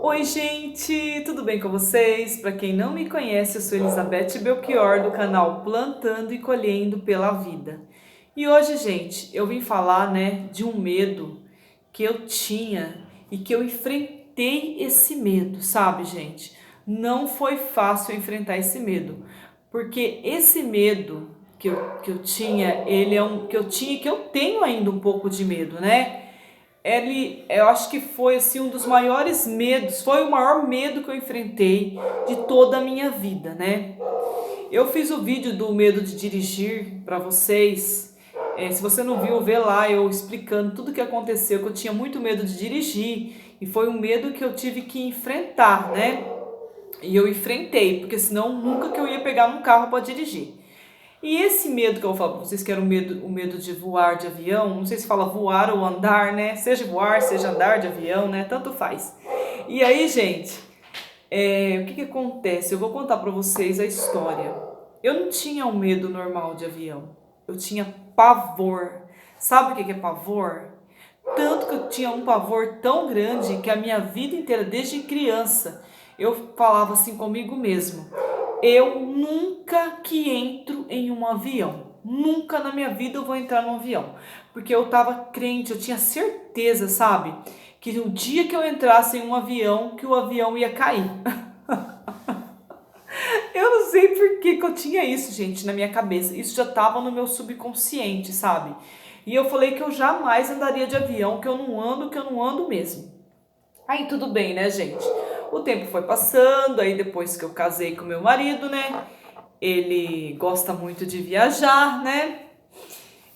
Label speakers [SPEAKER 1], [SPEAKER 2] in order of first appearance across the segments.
[SPEAKER 1] Oi, gente, tudo bem com vocês? Para quem não me conhece, eu sou Elizabeth Belchior do canal Plantando e Colhendo pela Vida. E hoje, gente, eu vim falar, de um medo que eu tinha e que eu enfrentei esse medo, sabe, gente? Não foi fácil enfrentar esse medo, porque esse medo que eu tinha, ele é um que eu tinha e que eu tenho ainda um pouco de medo, né? Eu acho que foi assim um dos maiores medos, foi o maior medo que eu enfrentei de toda a minha vida, né? Eu fiz o vídeo do medo de dirigir para vocês. Se você não viu, vê lá eu explicando tudo o que aconteceu, que eu tinha muito medo de dirigir e foi um medo que eu tive que enfrentar, né? E eu enfrentei, porque senão nunca que eu ia pegar um carro para dirigir. E esse medo que eu vou falar para vocês, que era o medo de voar de avião, não sei se fala voar ou andar, né? Seja voar, seja andar de avião, né? Tanto faz. E aí, gente, o que acontece? Eu vou contar para vocês a história. Eu não tinha um medo normal de avião, eu tinha pavor. Sabe o que é pavor? Tanto que eu tinha um pavor tão grande que a minha vida inteira, desde criança, eu falava assim comigo mesmo: eu nunca que entro em um avião. Nunca na minha vida eu vou entrar num avião. Porque eu tava crente, eu tinha certeza, sabe? Que no dia que eu entrasse em um avião, que o avião ia cair. Eu não sei por que eu tinha isso, gente, na minha cabeça. Isso já tava no meu subconsciente, sabe? E eu falei que eu jamais andaria de avião, que eu não ando mesmo. Aí tudo bem, né, gente? O tempo foi passando, aí depois que eu casei com meu marido, né? Ele gosta muito de viajar, né?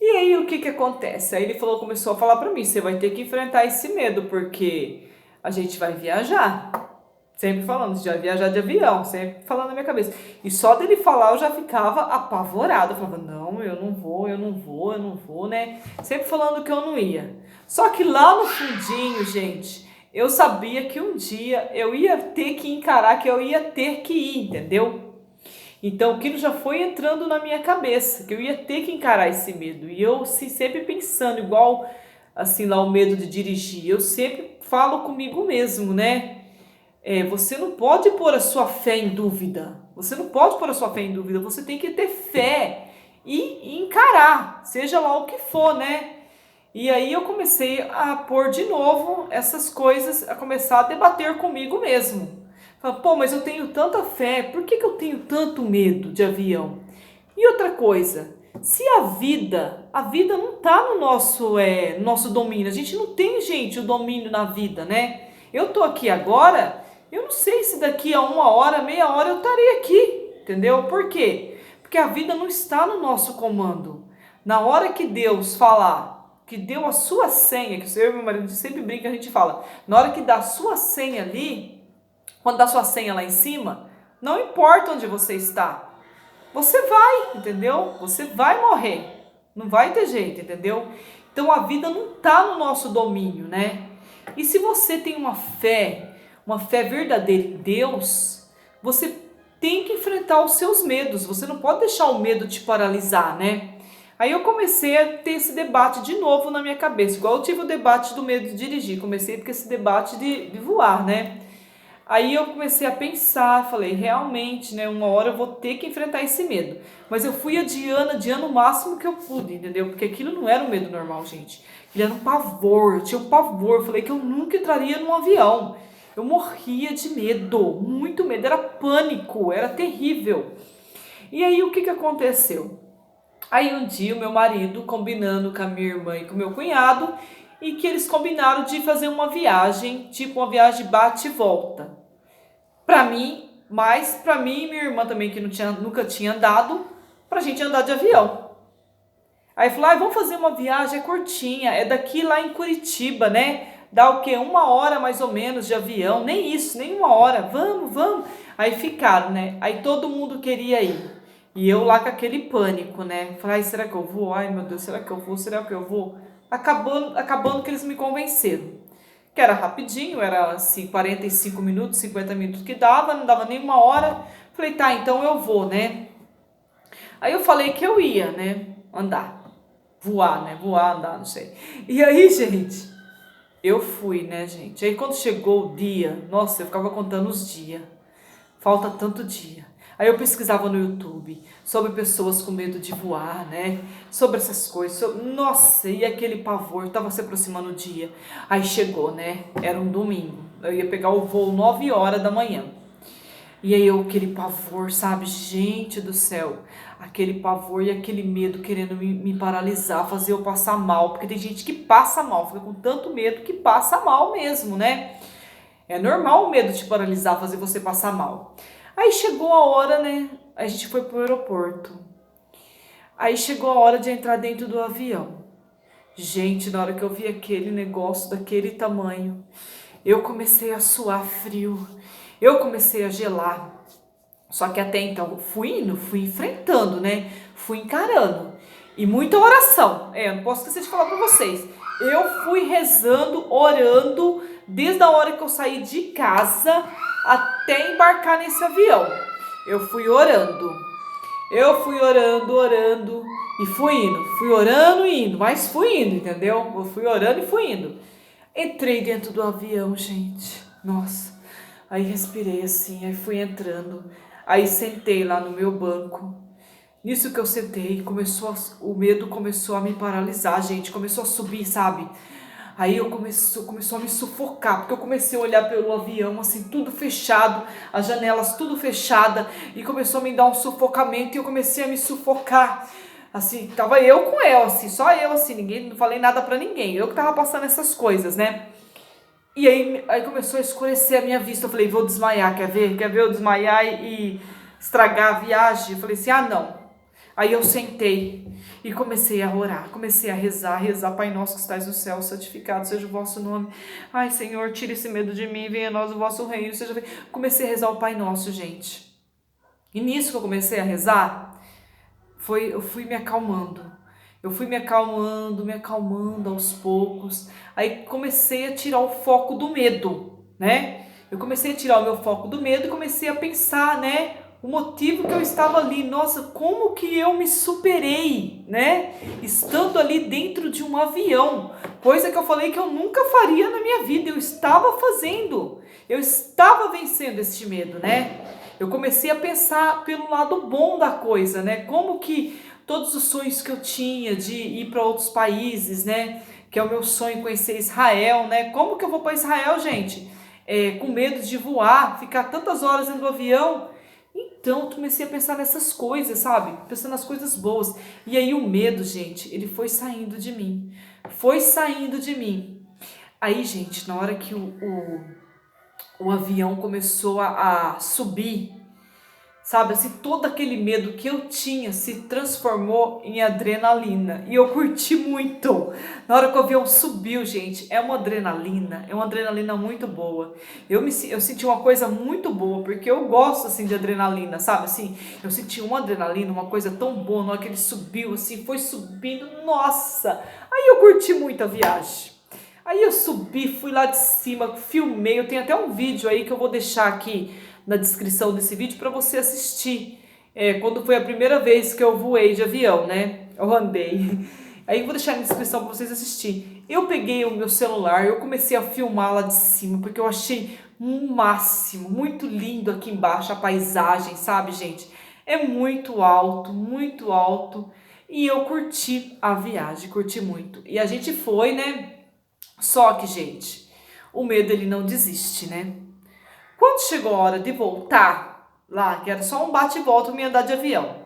[SPEAKER 1] E aí o que acontece? Aí ele começou a falar pra mim: você vai ter que enfrentar esse medo, porque a gente vai viajar. Sempre falando, já viajar de avião, sempre falando na minha cabeça. E só dele falar eu já ficava apavorada. Eu falava: não, eu não vou, eu não vou, eu não vou, né? Sempre falando que eu não ia. Só que lá no fundinho, gente, eu sabia que um dia eu ia ter que encarar, que eu ia ter que ir, entendeu? Então aquilo já foi entrando na minha cabeça, que eu ia ter que encarar esse medo. E eu sempre pensando, igual assim lá o medo de dirigir, eu sempre falo comigo mesmo, né? Você não pode pôr a sua fé em dúvida. Você não pode pôr a sua fé em dúvida. Você tem que ter fé e encarar, seja lá o que for, né? E aí eu comecei a pôr de novo essas coisas, a começar a debater comigo mesmo. Fala, pô, mas eu tenho tanta fé, por que eu tenho tanto medo de avião? E outra coisa, se a vida não está no nosso domínio, a gente não tem, gente, o domínio na vida, né? Eu tô aqui agora, eu não sei se daqui a uma hora, meia hora eu estarei aqui, entendeu? Por quê? Porque a vida não está no nosso comando. Na hora que Deus falar, que deu a sua senha, que eu e meu marido sempre brinca, a gente fala, na hora que dá a sua senha ali, quando dá sua senha lá em cima, não importa onde você está, você vai, entendeu? Você vai morrer, não vai ter jeito, entendeu? Então a vida não está no nosso domínio, né? E se você tem uma fé verdadeira em Deus, você tem que enfrentar os seus medos, você não pode deixar o medo te paralisar, né? Aí eu comecei a ter esse debate de novo na minha cabeça, igual eu tive o debate do medo de dirigir, comecei com esse debate de voar, né? Aí eu comecei a pensar, falei, realmente, né, uma hora eu vou ter que enfrentar esse medo. Mas eu fui adiando o máximo que eu pude, entendeu? Porque aquilo não era um medo normal, gente. Aquilo era um pavor, eu tinha um pavor, eu falei que eu nunca entraria num avião. Eu morria de medo, muito medo, era pânico, era terrível. E aí o que aconteceu? Aí um dia o meu marido, combinando com a minha irmã e com o meu cunhado, e que eles combinaram de fazer uma viagem, tipo uma viagem bate e volta. Pra mim, mas pra mim e minha irmã também, que nunca tinha andado, pra gente andar de avião. Aí falou, vamos fazer uma viagem, é curtinha, é daqui lá em Curitiba, né? Dá o quê? Uma hora mais ou menos de avião, nem isso, nem uma hora, vamos. Aí ficaram, né? Aí todo mundo queria ir. E eu lá com aquele pânico, né? Falei, será que eu vou? Ai, meu Deus, será que eu vou? Será que eu vou? Acabando que eles me convenceram. Que era rapidinho, era assim, 45 minutos, 50 minutos que dava, não dava nem uma hora. Falei, tá, então eu vou, né? Aí eu falei que eu ia, né? Andar, voar, né? Voar, andar, não sei. E aí, gente, Eu fui, né, gente? Aí quando chegou o dia, nossa, eu ficava contando os dias. Falta tanto dia. Aí eu pesquisava no YouTube sobre pessoas com medo de voar, né? Sobre essas coisas. Nossa, e aquele pavor, tava se aproximando o dia. Aí chegou, né? Era um domingo. Eu ia pegar o voo 9 horas da manhã. E aí eu, aquele pavor, sabe? Gente do céu. Aquele pavor e aquele medo querendo me paralisar, fazer eu passar mal. Porque tem gente que passa mal, fica com tanto medo que passa mal mesmo, né? É normal o medo te paralisar, fazer você passar mal. Aí chegou a hora, né? A gente foi pro aeroporto. Aí chegou a hora de entrar dentro do avião. Gente, na hora que eu vi aquele negócio daquele tamanho, eu comecei a suar frio. Eu comecei a gelar. Só que até então eu fui indo, fui enfrentando, né? Fui encarando. E muita oração. Eu não posso esquecer de falar pra vocês. Eu fui rezando, orando, desde a hora que eu saí de casa até embarcar nesse avião. Eu fui orando. Eu fui orando, orando e fui indo. Fui orando e indo, mas fui indo, entendeu? Eu fui orando e fui indo. Entrei dentro do avião, gente. Nossa. Aí respirei assim, aí fui entrando. Aí sentei lá no meu banco. Nisso que eu sentei, o medo começou a me paralisar, gente. Começou a subir, sabe? Aí começou a me sufocar, porque eu comecei a olhar pelo avião, assim, tudo fechado, as janelas tudo fechada, e começou a me dar um sufocamento, e eu comecei a me sufocar. Assim, tava eu com ela, assim, só eu, assim, ninguém, não falei nada pra ninguém. Eu que tava passando essas coisas, né? E aí começou a escurecer a minha vista. Eu falei, vou desmaiar, quer ver? Quer ver eu desmaiar e estragar a viagem? Eu falei assim, ah, não. Aí eu sentei e comecei a orar, comecei a rezar, Pai nosso que estais no céu, santificado seja o vosso nome. Ai, Senhor, tira esse medo de mim, venha a nós o vosso reino. Comecei a rezar o Pai Nosso, gente. E nisso que eu comecei a rezar, eu fui me acalmando. Eu fui me acalmando aos poucos. Aí comecei a tirar o foco do medo, né? Eu comecei a tirar o meu foco do medo e comecei a pensar, né? O motivo que eu estava ali, nossa, como que eu me superei, né? Estando ali dentro de um avião, coisa que eu falei que eu nunca faria na minha vida, eu estava fazendo, eu estava vencendo este medo, né? Eu comecei a pensar pelo lado bom da coisa, né? Como que todos os sonhos que eu tinha de ir para outros países, né? Que é o meu sonho conhecer Israel, né? Como que eu vou para Israel, gente? Com medo de voar, ficar tantas horas dentro do avião. Então, eu comecei a pensar nessas coisas, sabe? Pensando nas coisas boas. E aí o medo, gente, ele foi saindo de mim. Foi saindo de mim. Aí, gente, na hora que o avião começou a subir, sabe, assim, todo aquele medo que eu tinha se transformou em adrenalina. E eu curti muito. Na hora que o avião subiu, gente, é uma adrenalina muito boa. Eu senti uma coisa muito boa, porque eu gosto, assim, de adrenalina, sabe, assim, eu senti uma adrenalina, uma coisa tão boa, na hora que ele subiu, assim, foi subindo, nossa! Aí eu curti muito a viagem. Aí eu subi, fui lá de cima, filmei, eu tenho até um vídeo aí que eu vou deixar aqui na descrição desse vídeo para você assistir. Quando foi a primeira vez que eu voei de avião, né? Eu andei. Aí eu vou deixar na descrição para vocês assistirem. Eu peguei o meu celular, eu comecei a filmar lá de cima, porque eu achei um máximo, muito lindo aqui embaixo a paisagem, sabe, gente? É muito alto, e eu curti a viagem, curti muito. E a gente foi, né? Só que, gente, o medo ele não desiste, né? Quando chegou a hora de voltar lá, que era só um bate e volta, eu ia andar de avião.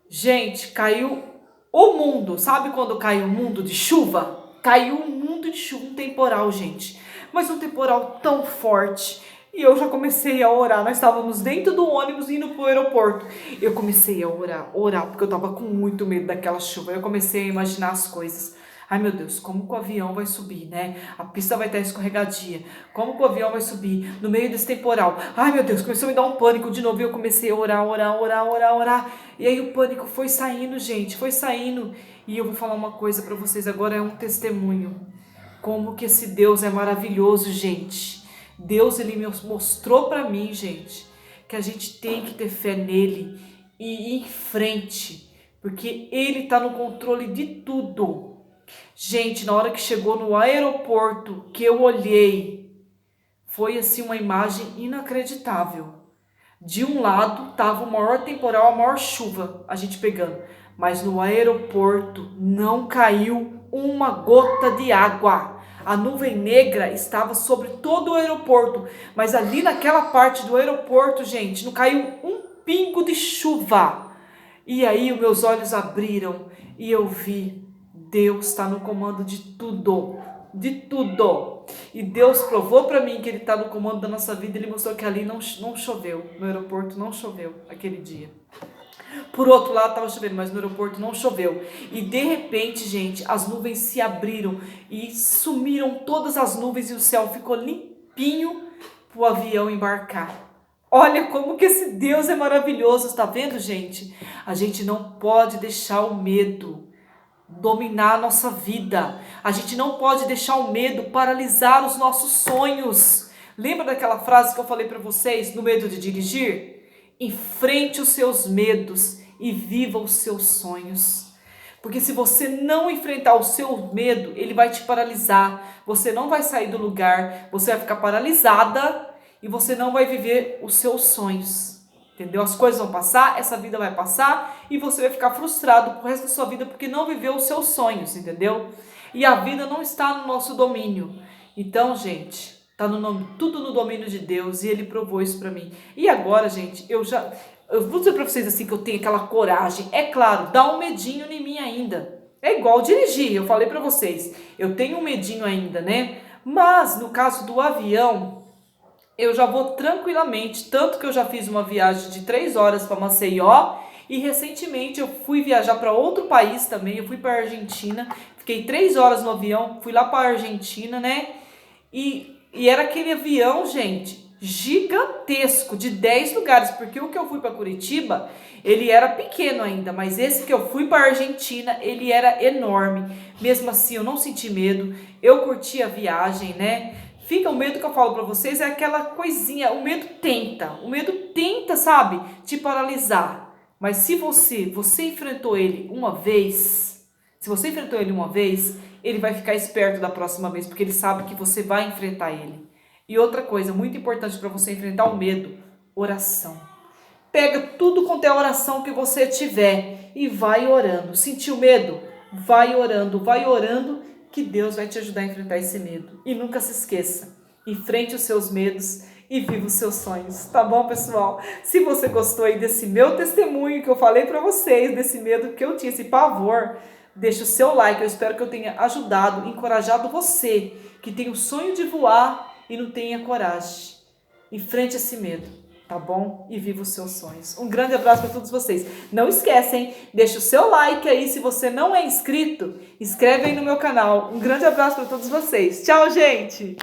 [SPEAKER 1] Gente, caiu o mundo. Sabe quando cai o mundo de chuva? Caiu um mundo de chuva, um temporal, gente. Mas um temporal tão forte. E eu já comecei a orar. Nós estávamos dentro do ônibus indo para o aeroporto. Eu comecei a orar, porque eu estava com muito medo daquela chuva. Eu comecei a imaginar as coisas. Ai, meu Deus, como que o avião vai subir, né? A pista vai estar escorregadia. Como que o avião vai subir no meio desse temporal? Ai, meu Deus, começou a me dar um pânico de novo. E eu comecei a orar. E aí o pânico foi saindo, gente, foi saindo. E eu vou falar uma coisa para vocês agora, é um testemunho. Como que esse Deus é maravilhoso, gente. Deus, ele me mostrou para mim, gente, que a gente tem que ter fé nele e ir em frente. Porque ele está no controle de tudo. Gente, na hora que chegou no aeroporto, que eu olhei, foi assim uma imagem inacreditável. De um lado tava o maior temporal, a maior chuva, a gente pegando. Mas no aeroporto não caiu uma gota de água. A nuvem negra estava sobre todo o aeroporto. Mas ali naquela parte do aeroporto, gente, não caiu um pingo de chuva. E aí os meus olhos abriram e eu vi, Deus está no comando de tudo. De tudo. E Deus provou para mim que Ele está no comando da nossa vida. Ele mostrou que ali não choveu. No aeroporto não choveu aquele dia. Por outro lado estava chovendo, mas no aeroporto não choveu. E de repente, gente, as nuvens se abriram e sumiram todas as nuvens e o céu ficou limpinho para o avião embarcar. Olha como que esse Deus é maravilhoso, está vendo, gente? A gente não pode deixar o medo dominar a nossa vida. A gente não pode deixar o medo paralisar os nossos sonhos. Lembra daquela frase que eu falei para vocês, no medo de dirigir? Enfrente os seus medos e viva os seus sonhos. Porque se você não enfrentar o seu medo, ele vai te paralisar. Você não vai sair do lugar, você vai ficar paralisada e você não vai viver os seus sonhos. Entendeu? As coisas vão passar, essa vida vai passar e você vai ficar frustrado pro resto da sua vida porque não viveu os seus sonhos, entendeu? E a vida não está no nosso domínio. Então, gente, tá tudo no domínio de Deus e Ele provou isso pra mim. E agora, gente, eu vou dizer pra vocês assim que eu tenho aquela coragem. É claro, dá um medinho em mim ainda. É igual dirigir, eu falei pra vocês. Eu tenho um medinho ainda, né? Mas no caso do avião, eu já vou tranquilamente, tanto que eu já fiz uma viagem de 3 horas para Maceió e recentemente eu fui viajar para outro país também, eu fui para a Argentina, fiquei 3 horas no avião, fui lá para a Argentina, né? E era aquele avião, gente, gigantesco, de 10 lugares, porque o que eu fui para Curitiba, ele era pequeno ainda, mas esse que eu fui para a Argentina, ele era enorme. Mesmo assim, eu não senti medo, eu curti a viagem, né? Fica o medo que eu falo pra vocês, é aquela coisinha, o medo tenta, sabe, te paralisar. Mas se você enfrentou ele uma vez, ele vai ficar esperto da próxima vez, porque ele sabe que você vai enfrentar ele. E outra coisa muito importante para você enfrentar o medo, oração. Pega tudo quanto é oração que você tiver e vai orando. Sentiu medo? Vai orando, que Deus vai te ajudar a enfrentar esse medo. E nunca se esqueça, enfrente os seus medos e viva os seus sonhos, tá bom, pessoal? Se você gostou aí desse meu testemunho que eu falei pra vocês, desse medo que eu tinha, esse pavor, deixa o seu like, eu espero que eu tenha ajudado, encorajado você, que tem o sonho de voar e não tenha coragem. Enfrente esse medo, tá bom? E viva os seus sonhos. Um grande abraço para todos vocês. Não esquecem, deixa o seu like aí. Se você não é inscrito, inscreve aí no meu canal. Um grande abraço para todos vocês. Tchau, gente!